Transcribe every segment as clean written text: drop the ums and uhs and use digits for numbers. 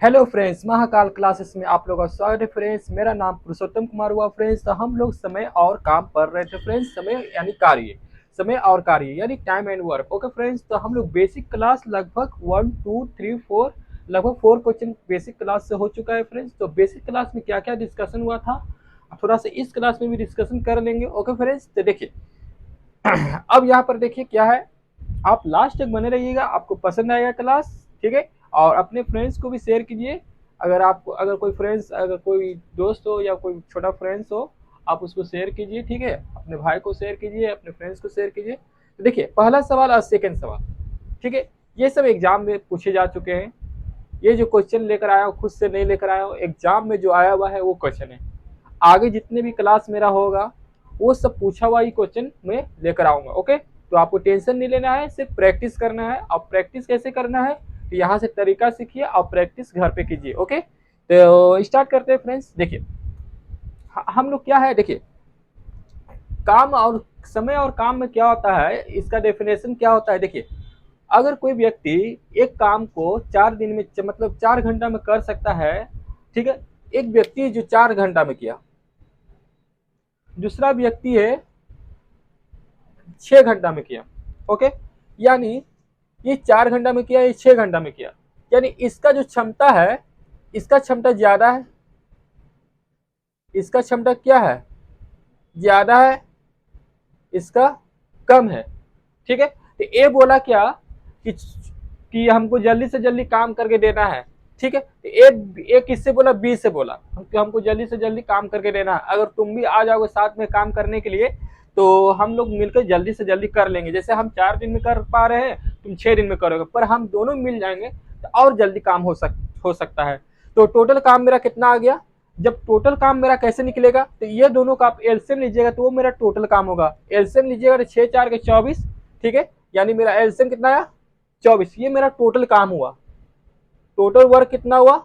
Hello friends, Mahakal classes में आप लोगों का स्वागत है फ्रेंड्स। मेरा नाम पुरुषोत्तम कुमार हुआ फ्रेंड्स। तो हम लोग समय और काम पढ़ रहे थे फ्रेंड्स। समय और कार्य यानी time and work. Okay friends, तो हम लोग बेसिक क्लास लगभग 1 2 3 4 लगभग 4 क्वेश्चन बेसिक क्लास से हो चुका है फ्रेंड्स। तो बेसिक क्लास में क्या क्या डिस्कशन हुआ था थोड़ा सा इस क्लास में भी डिस्कशन कर लेंगे। ओके फ्रेंड्स, तो देखिए अब यहाँ पर देखिए क्या है, आप लास्ट तक बने रहिएगा, आपको पसंद आएगा क्लास। ठीक है, और अपने फ्रेंड्स को भी शेयर कीजिए। अगर कोई फ्रेंड्स, अगर कोई दोस्त हो या कोई छोटा फ्रेंड्स हो, आप उसको शेयर कीजिए। ठीक है, अपने भाई को शेयर कीजिए, अपने फ्रेंड्स को शेयर कीजिए। तो देखिए पहला सवाल और सेकेंड सवाल, ठीक है, ये सब एग्जाम में पूछे जा चुके हैं। ये जो क्वेश्चन लेकर आया हूँ खुद से नहीं लेकर आया हूँ, एग्जाम में जो आया हुआ है वो क्वेश्चन है। आगे जितने भी क्लास मेरा होगा वो सब पूछा हुआ ही क्वेश्चन मैं लेकर आऊंगा। ओके, तो आपको टेंशन नहीं लेना है, सिर्फ प्रैक्टिस करना है। अब प्रैक्टिस कैसे करना है, तो यहाँ से तरीका सीखिए और प्रैक्टिस घर पे कीजिए। ओके, तो स्टार्ट करते हैं फ्रेंड्स। देखिए हम लोग क्या है, देखिए काम और समय और काम में क्या होता है, इसका डेफिनेशन क्या होता है। देखिए अगर कोई व्यक्ति एक काम को 4 दिन में मतलब 4 घंटा में कर सकता है, ठीक है, एक व्यक्ति जो 4 घंटा में किया, दूसरा व्यक्ति है 6 घंटा में किया। ओके, यानी ये 4 घंटा में किया, ये 6 घंटा में किया, यानी इसका जो क्षमता है, इसका क्षमता ज्यादा है, इसका क्षमता क्या है, ज्यादा है, इसका कम है। ठीक है, तो ए बोला क्या कि हमको जल्दी से जल्दी काम करके देना है। ठीक है, तो ए किससे बोला, बी से बोला हमको जल्दी से जल्दी काम करके देना है। अगर तुम भी आ जाओगे साथ में काम करने के लिए तो हम लोग मिलकर जल्दी से जल्दी कर लेंगे। जैसे हम 4 दिन में कर पा रहे हैं, तुम 6 दिन में करोगे, पर हम दोनों मिल जाएंगे तो और जल्दी काम हो सकता है। तो टोटल काम मेरा कितना आ गया, जब टोटल काम मेरा कैसे निकलेगा, तो ये दोनों का आप एलसीएम लीजिएगा तो वो मेरा टोटल काम होगा। एलसीएम लीजिएगा तो 6 4 के 24। ठीक है, यानी मेरा एलसीएम कितना आया, 24। ये मेरा टोटल काम हुआ, टोटल वर्क कितना हुआ,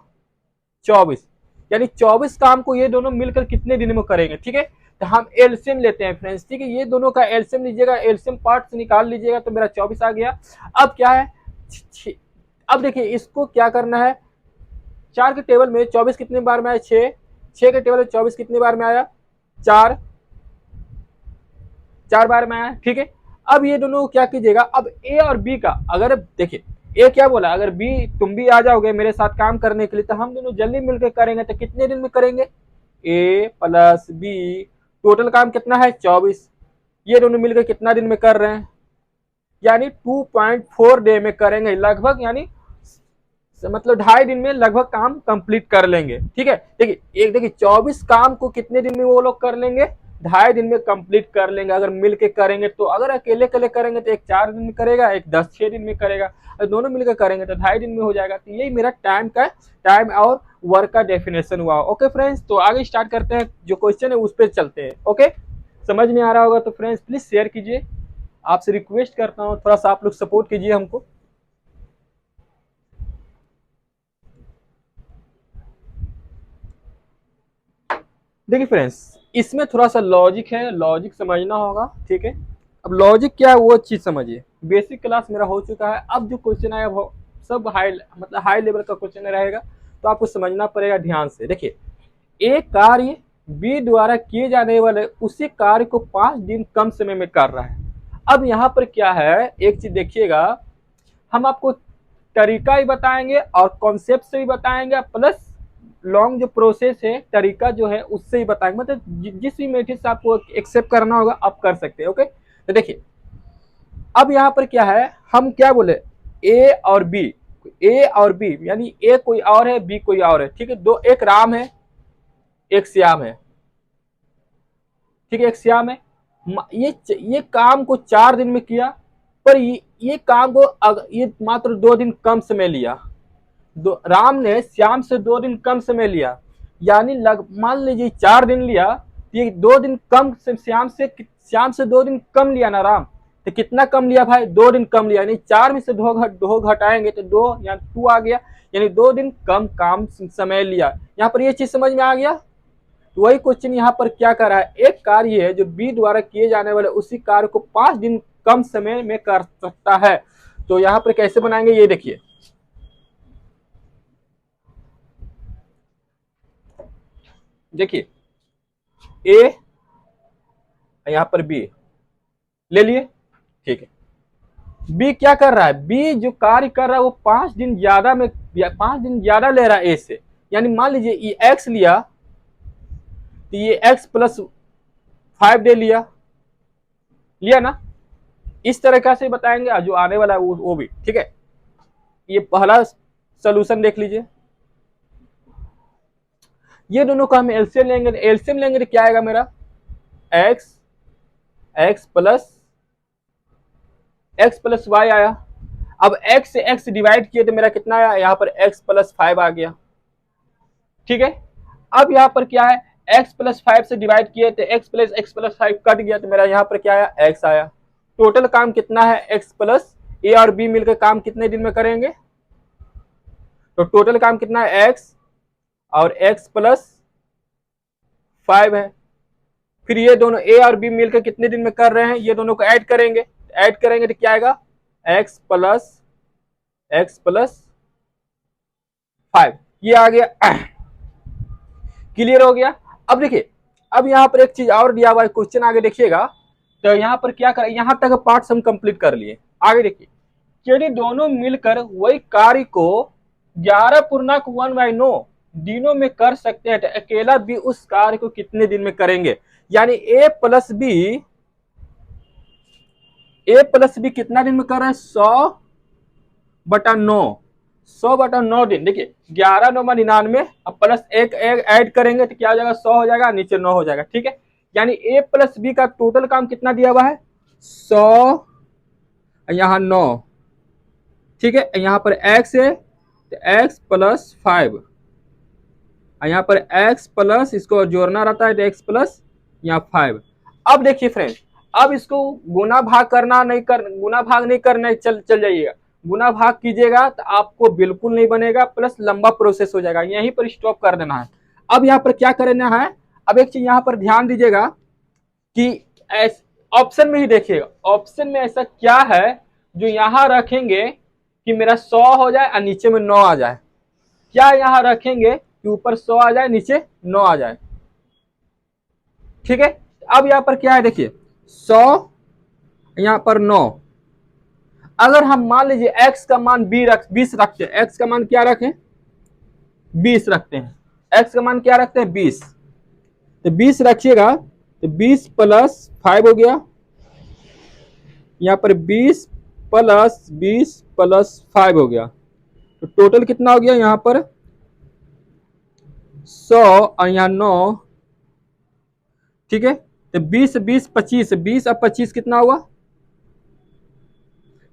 24। यानी 24 काम को ये दोनों मिलकर कितने दिन में करेंगे। ठीक है, तो हम एलसीएम लेते हैं फ्रेंड्स। ठीक है, ये दोनों का एलसीएम लीजिएगा, एलसीएम पार्ट से निकाल लीजिएगा तो मेरा 24 आ गया। अब क्या है, अब देखिए इसको क्या करना है, 4 के टेबल में 24 कितने बार में आया, 6। 6 के टेबल में 24 कितने बार में आया, 4। 4 बार में आया। ठीक है, अब ये दोनों क्या कीजिएगा, अब ए और बी का, अगर देखिए ए क्या बोला, अगर बी तुम भी आ जाओगे मेरे साथ काम करने के लिए तो हम दोनों जल्दी मिलकर करेंगे। तो कितने दिन में करेंगे, ए प्लस बी, टोटल काम कितना है 24। ये दोनों मिलकर कितना दिन में कर रहे हैं, यानी 2.4 डे में करेंगे लगभग, यानी मतलब 2.5 दिन में लगभग काम कंप्लीट कर लेंगे। ठीक है, देखिए एक देखिए 24 काम को कितने दिन में वो लोग कर लेंगे, 2.5 दिन में कंप्लीट कर लेंगे अगर मिल के करेंगे तो। अगर अकेले अकेले करेंगे तो एक 4 दिन में करेगा, एक 6 दिन में करेगा, और दोनों मिलकर करेंगे तो 2.5 दिन में हो जाएगा। तो यही मेरा टाइम और वर्क का डेफिनेशन हुआ। ओके फ्रेंड्स, तो आगे स्टार्ट करते हैं, जो क्वेश्चन है उस पर चलते हैं। ओके, समझ में आ रहा होगा तो फ्रेंड्स प्लीज शेयर कीजिए, आपसे रिक्वेस्ट करता हूँ थोड़ा सा आप लोग सपोर्ट कीजिए हमको। देखिए फ्रेंड्स, इसमें थोड़ा सा लॉजिक है, लॉजिक समझना होगा। ठीक है, अब लॉजिक क्या है वो चीज समझिए। बेसिक क्लास मेरा हो चुका है, अब जो क्वेश्चन आया वो सब हाई लेवल का क्वेश्चन रहेगा, तो आपको समझना पड़ेगा ध्यान से। देखिए एक कार्य बी द्वारा किए जाने वाले उसी कार्य को 5 दिन कम समय में कर रहा है। अब यहाँ पर क्या है, एक चीज देखिएगा, हम आपको तरीका ही बताएंगे और कॉन्सेप्ट से भी बताएंगे, प्लस लॉन्ग जो प्रोसेस है तरीका जो है उससे ही बताएंगे। मतलब जिस भी मेथड से आपको एक्सेप्ट करना होगा आप कर सकते हैं। ओके, तो देखिए अब यहाँ पर क्या है, हम क्या बोले, ए और बी, ए और बी यानी ए कोई और है, बी कोई और है। ठीक है, दो, एक राम है एक श्याम है। ठीक है, एक श्याम है, ये काम को 4 दिन में किया, पर ये काम को ये मात्र 2 दिन कम समय लिया। राम ने श्याम से 2 दिन कम समय लिया, यानी मान लीजिए 4 दिन लिया, ये 2 दिन कम से श्याम से 2 दिन कम लिया ना राम, तो कितना कम लिया भाई, 2 दिन कम लिया। यानी 4 में से दो घटाएंगे तो 2 या 2 आ गया, यानी 2 दिन कम काम समय लिया। यहाँ पर ये चीज समझ में आ गया। तो वही क्वेश्चन यहाँ पर क्या कर रहा है, एक कार्य है जो बी द्वारा किए जाने वाले उसी कार्य को 5 दिन कम समय में कर सकता है। तो यहाँ पर कैसे बनाएंगे ये देखिए, देखिए ए यहां पर बी ले लिए, ठीक है। बी क्या कर रहा है, बी जो कार्य कर रहा है वो 5 दिन ज्यादा में, 5 दिन ज्यादा ले रहा है ए से। यानी मान लीजिए ये एक्स लिया तो ये एक्स प्लस 5 डे लिया, लिया ना। इस तरीका से बताएंगे, जो आने वाला है वो भी, ठीक है। ये पहला सोल्यूशन देख लीजिए। ये दोनों का हम एलसीएम लेंगे, एलसीएम लेंगे तो क्या आएगा मेरा, एक्स एक्स प्लस वाई आया। अब एक्स से एक्स डिवाइड किए तो मेरा कितना आया, यहाँ पर एक्स प्लस 5 आ गया, ठीक है। अब यहाँ पर क्या है, एक्स प्लस 5 से डिवाइड किए तो एक्स प्लस 5 कट गया तो मेरा यहाँ पर क्या आया, एक्स आया। टोटल काम कितना है, एक्स प्लस ए और बी मिलकर काम कितने दिन में करेंगे, तो टोटल काम कितना है, एक्स और एक्स प्लस 5 है। फिर ये दोनों ए और बी मिलकर कितने दिन में कर रहे हैं, ये दोनों को ऐड करेंगे, ऐड करेंगे तो क्या आएगा, एक्स प्लस 5, ये आ गया। क्लियर हो गया। अब देखिए, अब यहाँ पर एक चीज और दिया हुआ है, क्वेश्चन आगे देखिएगा। तो यहाँ पर क्या करें, यहाँ तक पार्ट्स हम कंप्लीट कर लिए। आगे देखिए, यदि दोनों मिलकर वही कार्य को 11.1/9 दिनों में कर सकते हैं तो अकेला भी उस कार्य को कितने दिन में करेंगे। यानी ए प्लस बी कितना दिन में कर रहे हैं, 100/9 दिन। देखिए 11 9 99, अब प्लस एक ऐड करेंगे तो क्या हो जाएगा, 100 हो जाएगा, नीचे 9 हो जाएगा, ठीक है। यानी ए प्लस बी का टोटल काम कितना दिया हुआ है, 100, यहाँ 9, ठीक है। यहाँ पर एक्स है तो एक्स प्लस 5, यहाँ पर एक्स प्लस, इसको जोड़ना रहता है तो एक्स प्लस यहाँ 5। अब देखिए फ्रेंड्स, अब इसको गुना भाग नहीं करना है, चल जाइएगा। गुना भाग कीजिएगा तो आपको बिल्कुल नहीं बनेगा, प्लस लंबा प्रोसेस हो जाएगा, यहीं पर स्टॉप कर देना है। अब यहाँ पर क्या करना है, अब एक चीज यहाँ पर ध्यान दीजिएगा कि ऑप्शन में ही देखिएगा, ऑप्शन में ऐसा क्या है जो यहाँ रखेंगे कि मेरा 100 हो जाए और नीचे में 9 आ जाए। क्या यहाँ रखेंगे कि ऊपर 100 आ जाए, नीचे 9 आ जाए, ठीक है। अब यहाँ पर क्या है, देखिए 100, यहाँ पर 9। अगर हम मान लीजिए x का मान 20 रखते हैं, x का मान क्या रखें, 20 रखते हैं, x का मान क्या रखते हैं, 20, तो 20 रखिएगा तो 20 प्लस 5 हो गया, यहाँ पर 20 प्लस 5 हो गया, तो टोटल कितना हो गया यहाँ पर 100 और यहाँ 9, ठीक है। तो 20 20 25, 20 और 25 कितना हुआ,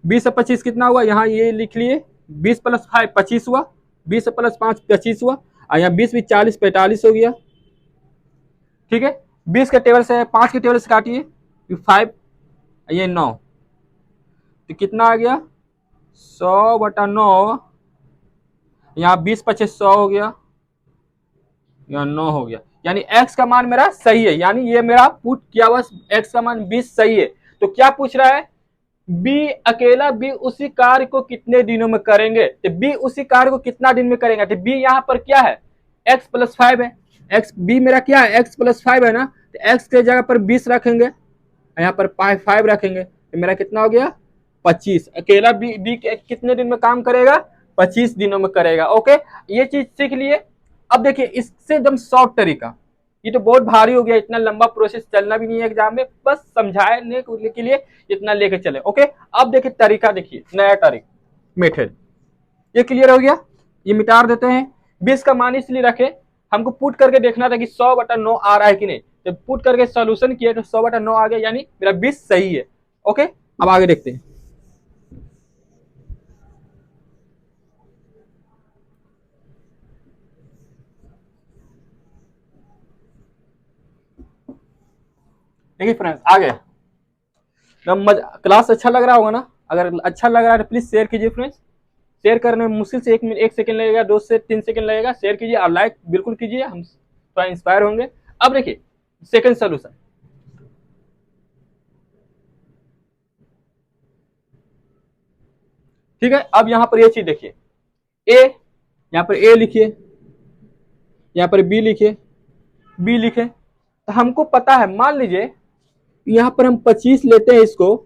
20 और 25 कितना हुआ, यहाँ ये लिख लिए, 20 प्लस 5 25 हुआ, 20 प्लस 5 25 हुआ, और यहाँ 20 40 45 हो गया, ठीक है। 20 के टेबल से 5 के टेबल से काटिए, 5 ये 9, तो कितना आ गया 100/9, यहाँ 20 25 100 हो गया, यहाँ 9 हो गया। यानी x का मान मेरा सही है, यानी ये मेरा पुट किया हुआ x का मान 20 सही है। तो क्या पूछ रहा है, बी अकेला बी उसी कार्य को कितने दिनों में करेंगे, तो बी उसी कार्य को कितना दिन में करेंगे, तो बी यहाँ पर क्या है, x प्लस 5 है, x बी मेरा क्या है, x प्लस 5 है ना, तो x के जगह पर 20 रखेंगे, यहाँ पर 5 रखेंगे, तो मेरा कितना हो गया 25। अकेला बी कितने दिन में काम करेगा, 25 दिनों में करेगा। ओके, ये चीज सीख लिए। अब देखिए इससे एकदम शॉर्ट तरीका, ये तो बहुत भारी हो गया, इतना लंबा प्रोसेस चलना भी नहीं है एग्जाम में, बस समझाने के लिए इतना लेके चले। ओके, अब देखिए तरीका, देखिए नया तरीका, मेथड, ये क्लियर हो गया। ये मिटा देते हैं। 20 का मान इसलिए रखे, हमको पुट करके देखना था कि 100/9 आ रहा है कि नहीं, तो पुट करके सोल्यूशन किए तो 100/9 आ गया, यानी मेरा 20 सही है। ओके, अब आगे देखते हैं। देखिए फ्रेंड्स, आगे क्लास अच्छा लग रहा होगा ना, अगर अच्छा लग रहा है तो प्लीज शेयर कीजिए फ्रेंड्स। शेयर करने में मुश्किल से 1 सेकंड लगेगा, 2 से 3 सेकंड लगेगा। शेयर कीजिए और लाइक बिल्कुल कीजिए, हम थोड़ा इंस्पायर होंगे। अब देखिए सेकंड सोल्यूशन, ठीक है। अब यहाँ पर ये चीज देखिए, ए, यहाँ पर ए लिखिए, यहाँ पर बी लिखिए, बी लिखे, तो हमको पता है, मान लीजिए यहाँ पर हम 25 लेते हैं, इसको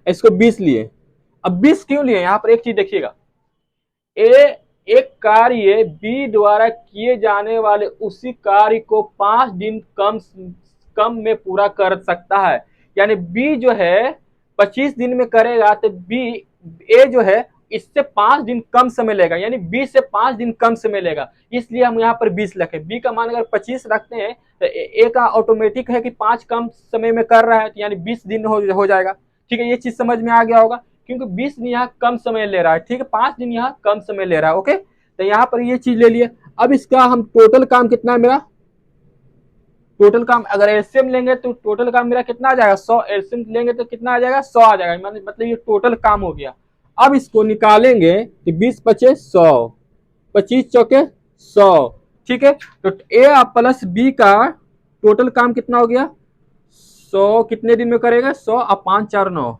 इसको 20 लिए। अब 20 क्यों लिए, यहाँ पर एक चीज देखिएगा, ए एक कार्य बी द्वारा किए जाने वाले उसी कार्य को 5 दिन कम कम में पूरा कर सकता है। यानी बी जो है 25 दिन में करेगा, तो बी ए जो है इससे 5 दिन कम समय लेगा, यानी बी से 5 दिन कम समय लेगा, इसलिए हम यहाँ पर 20 रखे। बी का मान अगर 25 रखते हैं तो ए का ऑटोमेटिक है कि 5 कम समय में कर रहा है, तो यानी 20 दिन हो जाएगा। ठीक है, ये चीज समझ में आ गया होगा, क्योंकि 20 दिन यहाँ कम समय ले रहा है। ठीक है, 5 दिन यहाँ कम समय ले रहा है। ओके, तो यहाँ पर ये चीज ले लिए। अब इसका हम टोटल काम कितना है मेरा, टोटल काम अगर एलसीएम लेंगे तो टोटल काम मेरा कितना आ जाएगा, 100। एलसीएम लेंगे तो कितना आ जाएगा, 100 आ जाएगा, मतलब ये टोटल काम हो गया। अब इसको निकालेंगे तो 20 पचे 100, 25 चौके 100। ठीक है, तो ए प्लस बी का टोटल काम कितना हो गया, 100 कितने दिन में करेगा, 100 और 5 4 9।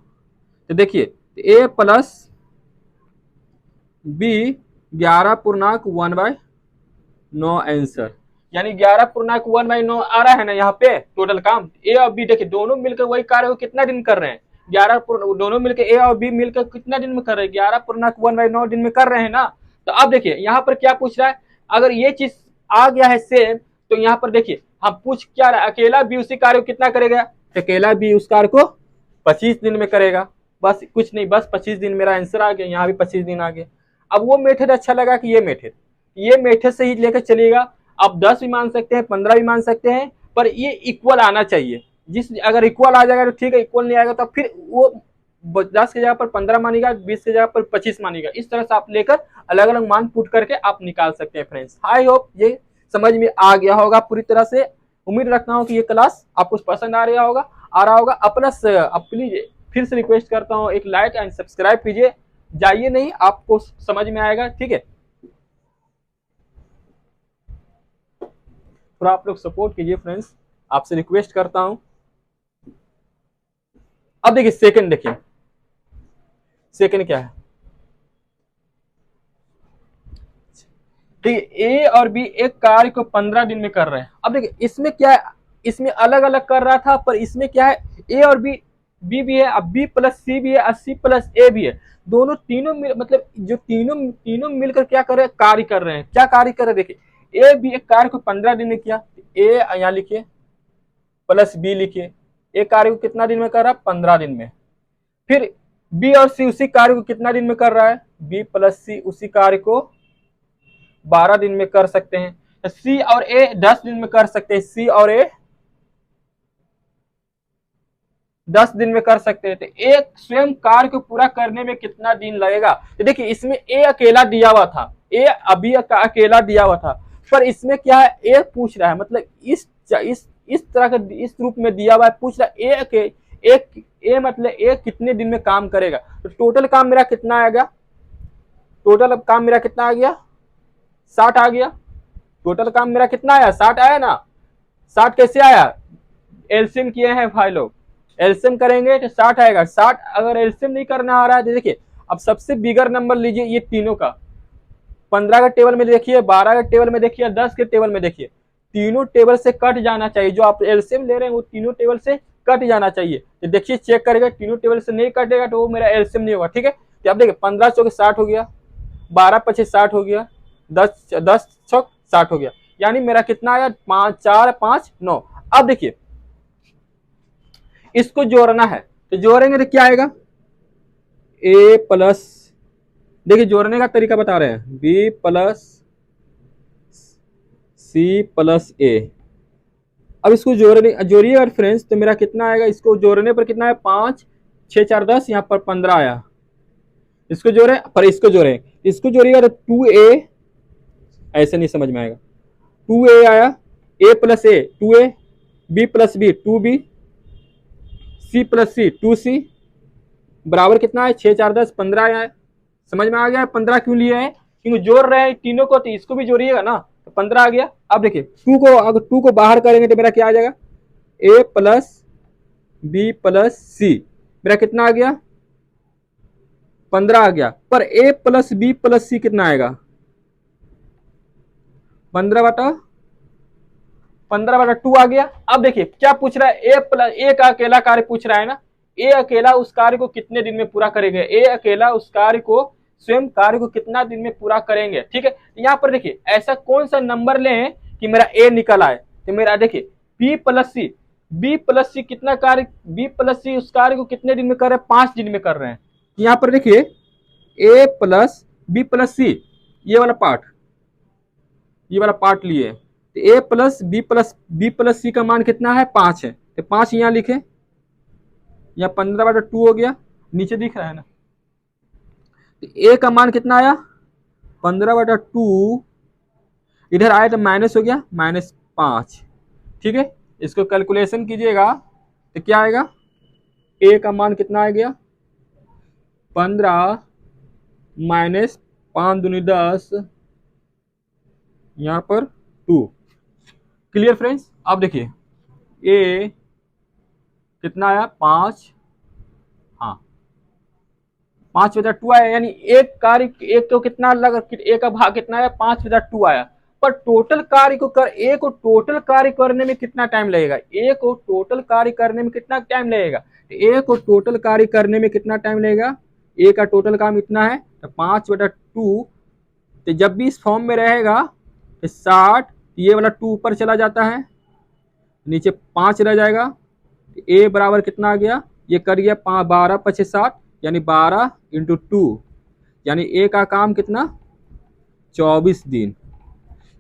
तो देखिए ए प्लस बी 11.1/9 आंसर, यानी 11.1/9 आ रहा है ना यहाँ पे टोटल काम। ए और बी देखिए दोनों मिलकर वही कार्य को कितना दिन कर रहे हैं, 11 दोनों मिलकर ए और बी मिलकर कितना दिन में कर रहे हैं, 11.1/9 दिन में कर रहे हैं ना। तो अब देखिए यहाँ पर क्या पूछ रहा है, अगर ये चीज आ गया है सेम, तो यहाँ पर देखिए हम पूछ क्या रहा है, अकेला बी उसी कार्य को कितना करेगा, अकेला बी उस कार्य को 25 दिन में करेगा, बस कुछ नहीं, बस 25 दिन मेरा आंसर आ गया, यहाँ भी 25 दिन आ गया। अब वो मेथड अच्छा लगा कि ये मेथड से ही लेकर चलिएगा। आप 10 भी मान सकते हैं, 15 भी मान सकते हैं, पर ये इक्वल आना चाहिए। जिस अगर इक्वल आ जाएगा तो ठीक है, इक्वल नहीं आएगा तो फिर वो 10 की जगह पर 15 मानेगा, 20 की जगह पर 25 मानेगा। इस तरह से आप लेकर अलग अलग मान पुट करके आप निकाल सकते हैं फ्रेंड्स। आई होप ये समझ में आ गया होगा पूरी तरह से। उम्मीद रखता हूँ कि ये क्लास आपको पसंद आ रहा होगा। अपना प्लीज फिर से रिक्वेस्ट करता हूँ, एक लाइक एंड सब्सक्राइब कीजिए, जाइए नहीं, आपको समझ में आएगा। ठीक है, थोड़ा आप लोग सपोर्ट कीजिए फ्रेंड्स, आपसे रिक्वेस्ट करता हूं। अब देखिए सेकंड, देखिए सेकंड क्या है, ठीक है, ए और बी एक कार्य को 15 दिन में कर रहे हैं। अब देखिए इसमें क्या है, इसमें अलग अलग कर रहा था, पर इसमें क्या है, ए और बी, बी भी है, अब बी प्लस सी भी है, और सी प्लस ए भी है। दोनों तीनों मतलब जो तीनों मिलकर क्या कर रहे हैं, कार्य कर रहे हैं। क्या कार्य कर रहे हैं, देखिए ए बी एक कार्य को 15 दिन में किया, ए यहाँ लिखिए प्लस बी लिखिए, ए कार्य को कितना दिन में कर रहा है, 15 दिन में। फिर बी और सी उसी कार्य को कितना दिन में कर रहा है, बी प्लस सी उसी कार्य को 12 दिन में कर सकते हैं। सी और ए 10 दिन में कर सकते हैं, सी और ए 10 दिन में कर सकते हैं। तो एक स्वयं कार्य को पूरा करने में कितना दिन लगेगा, तो देखिए इसमें ए अकेला दिया हुआ था, ए अभी अकेला दिया हुआ था, पर इसमें क्या है, ए पूछ रहा है, मतलब इस तरह का इस रूप में दिया हुआ है, पूछ रहा है ए मतलब ए कितने दिन में काम करेगा। तो टोटल काम मेरा कितना आएगा, टोटल काम मेरा कितना आ गया, 60 आ गया। टोटल काम मेरा कितना आया, 60 आया ना। 60 कैसे आया, एलसीएम किए हैं भाई लोग, एलसीएम करेंगे तो 60 आएगा। 60 अगर एलसीएम नहीं करना आ रहा है तो देखिए अब सबसे बिगर नंबर लीजिए, ये तीनों का 15 के टेबल में देखिए, 12 के टेबल में देखिए, 10 के टेबल में देखिए, तीनों टेबल से कट जाना चाहिए। जो आप एलसीएम ले रहे हैं वो तीनों टेबल से कट जाना चाहिए। तो देखिए चेक करेगा, तीनों टेबल से नहीं कटेगा तो वो मेरा एलसीएम नहीं होगा। ठीक है, तो आप देखिए 15 चौके 60 हो गया, 12 पचे 60 हो गया, 10 छक 60 हो गया, यानी मेरा कितना आया, 5 4 5 9। अब देखिए इसको जोड़ना है, तो जोड़ेंगे तो क्या आएगा, ए प्लस, देखिए जोड़ने का तरीका बता रहे हैं, बी प्लस सी प्लस ए। अब इसको जोड़िए और फ्रेंड्स, तो मेरा कितना आएगा, इसको जोड़ने पर कितना है, 5 6 4 10, यहाँ पर 15 आया। इसको जोड़े पर इसको जोड़िएगा तो 2a, ऐसे नहीं समझ में आएगा, 2a आया, a plus a 2a, b plus b 2b, c plus c 2c, बराबर कितना है, 6 4 10 15 आया है। समझ में आ गया है 15 क्यों लिए हैं, क्योंकि जोड़ रहे हैं तीनों को, तो इसको भी जोड़िएगा ना, तो 15 आ गया। अब देखिए अगर 2 को बाहर करेंगे तो मेरा क्या आ जाएगा, a प्लस बी प्लस सी, मेरा कितना आ गया, 15 आ गया। पर a प्लस बी प्लस सी कितना आएगा, 15 बटा 15/2 आ गया। अब देखिए क्या पूछ रहा है, ए का अकेला कार्य पूछ रहा है ना, ए अकेला उस कार्य को कितने दिन में पूरा करेंगे, ए अकेला उस कार्य को स्वयं कार्य को कितना दिन में पूरा करेंगे। ठीक है, यहाँ पर देखिए ऐसा कौन सा नंबर लें कि मेरा ए निकल आए, तो मेरा देखिए बी प्लस सी कितना कार्य, बी प्लस सी उस कार्य को कितने दिन में कर रहे हैं, 5 दिन में कर रहे हैं। यहाँ पर देखिए ए प्लस बी प्लस सी, ये वाला पार्ट लिए, तो ए प्लस बी प्लस सी का मान कितना है, 5 है, तो 5 यहाँ लिखे, यहाँ 15/2 हो गया, नीचे दिख रहा है ना, तो ए का मान कितना आया 15/2, इधर आया तो माइनस हो गया, -5। ठीक है, इसको कैलकुलेशन कीजिएगा तो क्या आएगा, ए का मान कितना आ गया 15 -5 दूनी 10, यहाँ पर 2। Clear friends. अब देखिए ए कितना आया 5, हाँ 5/2 आया, यानी एक कार्य एक को कितना लगा, एक का भाग कितना आया 5/2 आया, पर टोटल कार्य को ए को टोटल कार्य करने में कितना टाइम लगेगा, ए को टोटल कार्य करने में कितना टाइम लगेगा, ए को टोटल कार्य करने में कितना टाइम लगेगा, ए का टोटल काम इतना है तो 5/2, तो जब भी इस फॉर्म में रहेगा तो 60, ये वाला 2 ऊपर चला जाता है, नीचे 5 रह जाएगा, ए बराबर कितना आ गया, ये कर गया 12 × 5 = 60, यानी 12 × 2, यानी ए का काम कितना 24 दिन,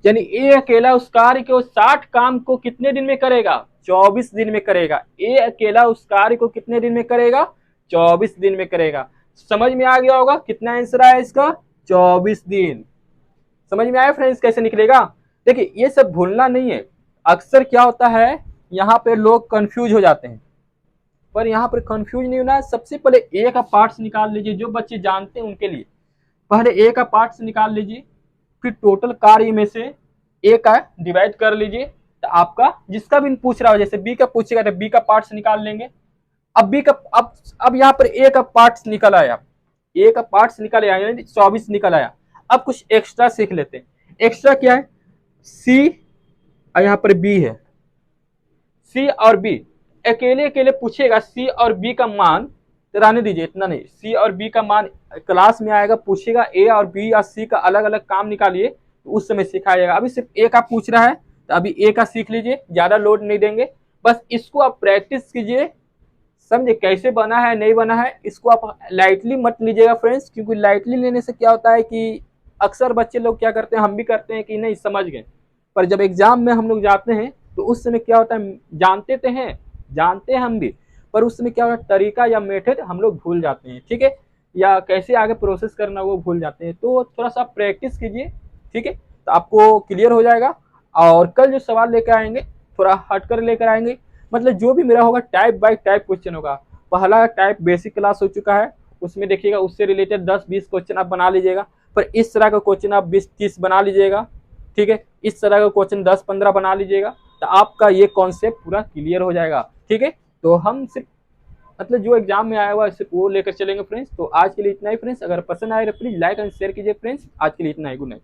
यानी ए अकेला उस कार्य को 60 काम को कितने दिन में करेगा, 24 दिन में करेगा। ए अकेला उस कार्य को कितने दिन में करेगा, 24 दिन में करेगा। समझ में आ गया होगा कितना आंसर आया इसका, 24 दिन। समझ में आया फ्रेंड्स कैसे निकलेगा। देखिए ये सब भूलना नहीं है, अक्सर क्या होता है यहाँ पे लोग कंफ्यूज हो जाते हैं, पर यहाँ पर कंफ्यूज नहीं होना है। सबसे पहले ए का पार्ट्स निकाल लीजिए, जो बच्चे जानते हैं उनके लिए पहले ए का पार्ट्स निकाल लीजिए, फिर टोटल कार्य में से ए का डिवाइड कर लीजिए, तो आपका जिसका भी पूछ रहा हो, जैसे बी का पूछेगा तो बी का पार्ट्स निकाल लेंगे। अब बी का अब यहाँ पर ए का पार्ट्स निकल आया, ए का पार्ट्स निकल आया यानी 24 निकल आया। अब कुछ एक्स्ट्रा सीख लेते हैं। एक्स्ट्रा क्या है, सी और यहाँ पर बी है, सी और बी अकेले अकेले पूछेगा, सी और बी का मान तो रहने दीजिए, इतना नहीं, सी और बी का मान क्लास में आएगा, पूछेगा ए और बी या सी का अलग अलग काम निकालिए, तो उस समय सिखाया जाएगा। अभी सिर्फ ए का पूछ रहा है तो अभी ए का सीख लीजिए, ज्यादा लोड नहीं देंगे, बस इसको आप प्रैक्टिस कीजिए, समझे कैसे बना है नहीं बना है। इसको आप लाइटली मत लीजिएगा फ्रेंड्स, क्योंकि लाइटली लेने से क्या होता है कि अक्सर बच्चे लोग क्या करते हैं, हम भी करते हैं कि नहीं समझ गए, पर जब एग्जाम में हम लोग जाते हैं तो उस समय क्या होता है, जानते हैं हम भी, पर उस समय क्या होता है तरीका या मेथड हम लोग भूल जाते हैं, ठीक है, या कैसे आगे प्रोसेस करना वो भूल जाते हैं। तो थोड़ा सा प्रैक्टिस कीजिए, ठीक है, तो आपको क्लियर हो जाएगा। और कल जो सवाल लेकर आएंगे थोड़ा हट कर लेकर आएंगे, मतलब जो भी मेरा होगा टाइप बाय टाइप क्वेश्चन होगा। पहला टाइप बेसिक क्लास हो चुका है, उसमें देखिएगा, उससे रिलेटेड 10-20 क्वेश्चन आप बना लीजिएगा, पर इस तरह का क्वेश्चन आप 20-30 बना लीजिएगा, ठीक है, इस तरह का क्वेश्चन 10-15 बना लीजिएगा, तो आपका ये कॉन्सेप्ट पूरा क्लियर हो जाएगा, ठीक है। तो हम सिर्फ मतलब जो एग्जाम में आया हुआ है सिर्फ वो लेकर चलेंगे फ्रेंड्स। तो आज के लिए इतना ही फ्रेंड्स, अगर पसंद आए तो प्लीज लाइक एंड शेयर कीजिए फ्रेंड्स। आज के लिए इतना ही, गुड नाइट।